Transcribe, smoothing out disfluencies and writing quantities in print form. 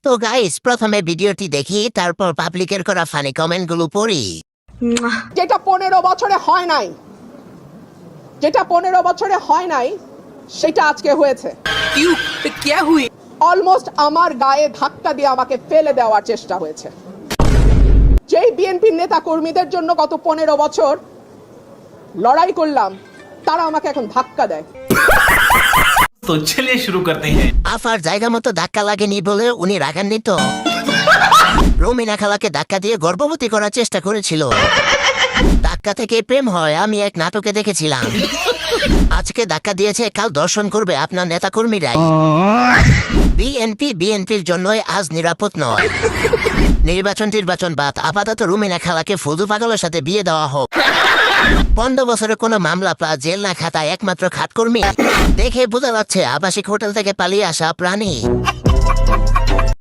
তো গাইস, প্রথমে ভিডিওটি দেখি, তারপর পাবলিকের করা ফানি কমেন্টগুলো পড়ি। যেটা 15 বছরে হয় নাই, যেটা 15 বছরে হয় নাই সেটা আজকে হয়েছে। क्यों क्या हुई? অলমোস্ট আমার গায়ে ধাক্কা দিয়ে আমাকে ফেলে দেওয়ার চেষ্টা হয়েছে। যেই বিএনপির নেতা কর্মীদের জন্য গত 15 বছর লড়াই করলাম, তারা আমাকে এখন ধাক্কা দেয়। तो चलिए शुरू करते हैं। আফার জায়গা মতো ধাক্কা লাগেনি বলে উনি রাগান্বিত। রুমিনা খালাকে ধাক্কা দিয়ে গর্ভবতী করার চেষ্টা করেছিল। ধাক্কা থেকে প্রেম হয়, আমি এক নাটকে দেখেছিলাম। আজকে ধাক্কা দিয়েছে, কাল দর্শন করবে আপনার নেতাকর্মীরাই। বিএনপির জন্যই আজ নিরাপদ নয়। নির্বাচন বাদ, আপাতত রুমিনা খালাকে ফুদু পাগলের সাথে বিয়ে দেওয়া হোক। 15 বছরে কোনো মামলা প্লাস জেল না খাতায় একমাত্র খাটকর্মী। দেখে বোঝা যাচ্ছে আবাসিক হোটেল থেকে পালিয়ে আসা প্রাণী।